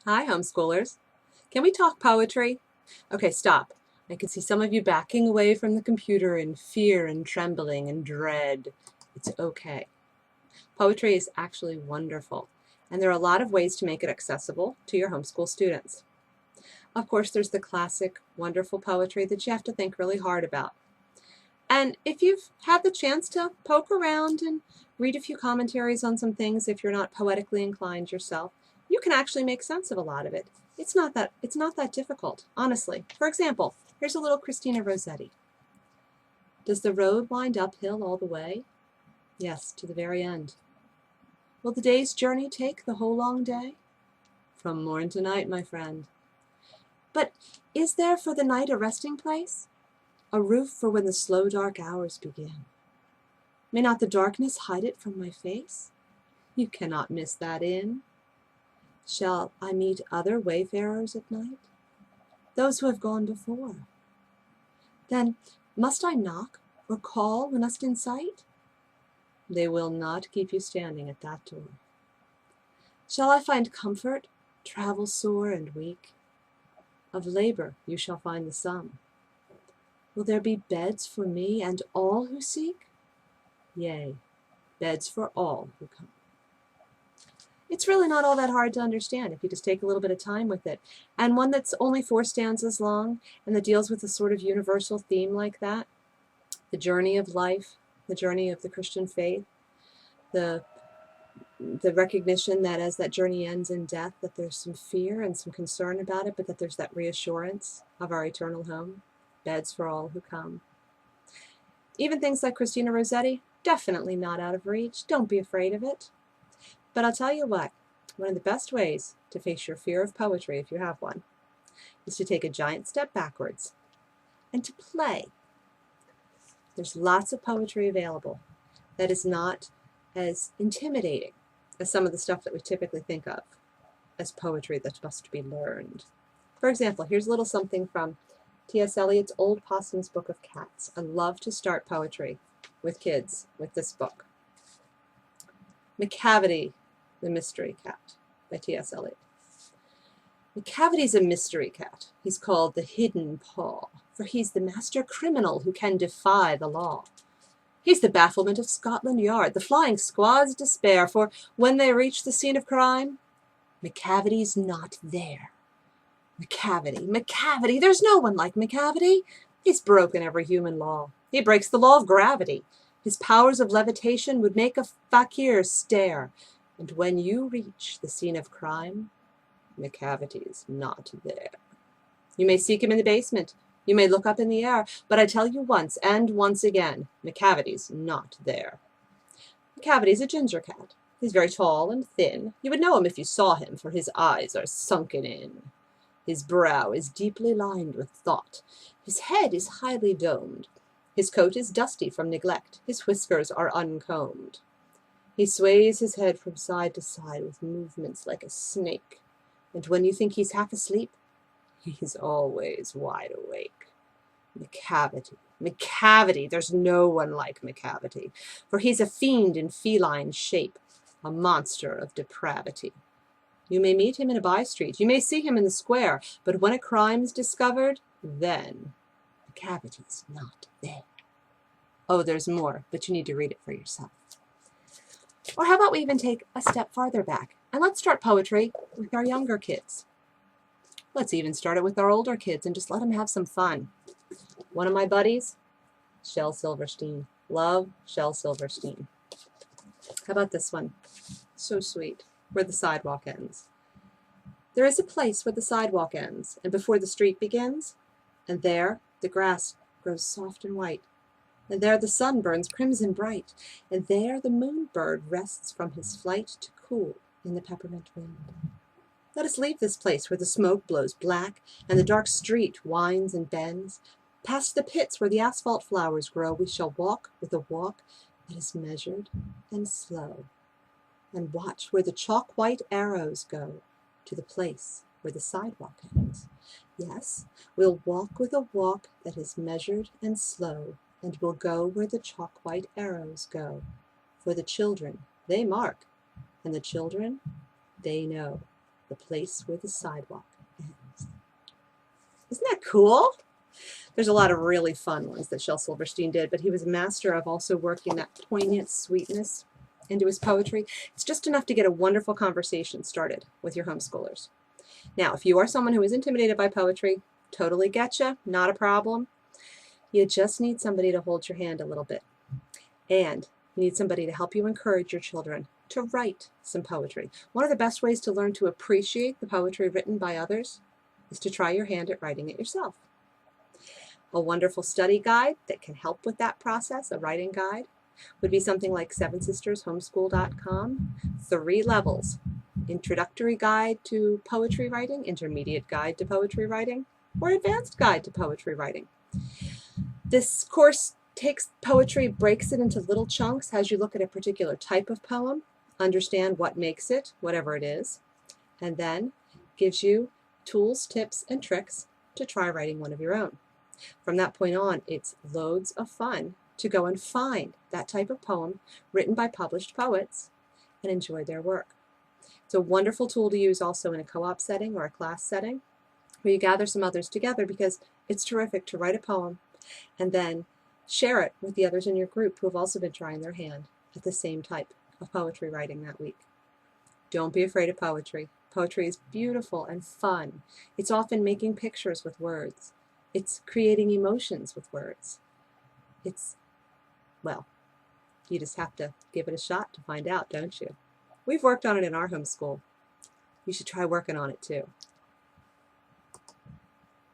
Hi, homeschoolers. Can we talk poetry? Okay, stop. I can see some of you backing away from the computer in fear and trembling and dread. It's okay. Poetry is actually wonderful, and there are a lot of ways to make it accessible to your homeschool students. Of course, there's the classic, wonderful poetry that you have to think really hard about. And if you've had the chance to poke around and read a few commentaries on some things, if you're not poetically inclined yourself, you can actually make sense of a lot of it. It's not that difficult, honestly. For example, here's a little Christina Rossetti. Does the road wind uphill all the way? Yes, to the very end. Will the day's journey take the whole long day? From morn to night, my friend. But is there for the night a resting place? A roof for when the slow dark hours begin? May not the darkness hide it from my face? You cannot miss that inn. Shall I meet other wayfarers at night? Those who have gone before. Then must I knock or call when us in sight? They will not keep you standing at that door. Shall I find comfort, travel sore and weak? Of labor you shall find the sum. Will there be beds for me and all who seek? Yea, beds for all who come. It's really not all that hard to understand if you just take a little bit of time with it. And one that's only 4 stanzas long and that deals with a sort of universal theme like that, the journey of life, the journey of the Christian faith, the recognition that as that journey ends in death, that there's some fear and some concern about it, but that there's that reassurance of our eternal home, beds for all who come. Even things like Christina Rossetti, definitely not out of reach. Don't be afraid of it. But I'll tell you what, one of the best ways to face your fear of poetry, if you have one, is to take a giant step backwards and to play. There's lots of poetry available that is not as intimidating as some of the stuff that we typically think of as poetry that must be learned. For example, here's a little something from T.S. Eliot's Old Possum's Book of Cats. I love to start poetry with kids with this book. Macavity, the Mystery Cat, by T.S. Eliot. Macavity's a mystery cat. He's called the Hidden Paw, for he's the master criminal who can defy the law. He's the bafflement of Scotland Yard, the flying squad's despair, for when they reach the scene of crime, Macavity's not there. Macavity, there's no one like Macavity. He's broken every human law. He breaks the law of gravity. His powers of levitation would make a fakir stare. And when you reach the scene of crime, Macavity's not there. You may seek him in the basement. You may look up in the air. But I tell you once and once again, Macavity's not there. Macavity's a ginger cat. He's very tall and thin. You would know him if you saw him, for his eyes are sunken in. His brow is deeply lined with thought. His head is highly domed. His coat is dusty from neglect. His whiskers are uncombed. He sways his head from side to side with movements like a snake. And when you think he's half asleep, he's always wide awake. Macavity, there's no one like Macavity, for he's a fiend in feline shape, a monster of depravity. You may meet him in a by-street, you may see him in the square, but when a crime's discovered, then Macavity's not there. Oh, there's more, but you need to read it for yourself. Or how about we even take a step farther back, and let's start poetry with our younger kids. Let's even start it with our older kids and just let them have some fun. One of my buddies, Shel Silverstein. Love Shel Silverstein. How about this one? So sweet. Where the sidewalk ends. There is a place where the sidewalk ends, and before the street begins, and there the grass grows soft and white, and there the sun burns crimson bright, and there the moon-bird rests from his flight to cool in the peppermint wind. Let us leave this place where the smoke blows black, and the dark street winds and bends. Past the pits where the asphalt flowers grow, we shall walk with a walk that is measured and slow, and watch where the chalk-white arrows go to the place where the sidewalk ends. Yes, we'll walk with a walk that is measured and slow, and we'll go where the chalk-white arrows go. For the children, they mark, and the children, they know the place where the sidewalk ends. Isn't that cool? There's a lot of really fun ones that Shel Silverstein did, but he was a master of also working that poignant sweetness into his poetry. It's just enough to get a wonderful conversation started with your homeschoolers. Now, if you are someone who is intimidated by poetry, totally getcha, not a problem. You just need somebody to hold your hand a little bit. And you need somebody to help you encourage your children to write some poetry. One of the best ways to learn to appreciate the poetry written by others is to try your hand at writing it yourself. A wonderful study guide that can help with that process, a writing guide, would be something like Seven Sisters Homeschool.com, 3 levels, introductory guide to poetry writing, intermediate guide to poetry writing, or advanced guide to poetry writing. This course takes poetry, breaks it into little chunks, has you look at a particular type of poem, understand what makes it, whatever it is, and then gives you tools, tips, and tricks to try writing one of your own. From that point on, it's loads of fun to go and find that type of poem written by published poets and enjoy their work. It's a wonderful tool to use also in a co-op setting or a class setting where you gather some others together, because it's terrific to write a poem and then share it with the others in your group who have also been trying their hand at the same type of poetry writing that week. Don't be afraid of poetry. Poetry is beautiful and fun. It's often making pictures with words. It's creating emotions with words. Well, you just have to give it a shot to find out, don't you? We've worked on it in our homeschool. You should try working on it too.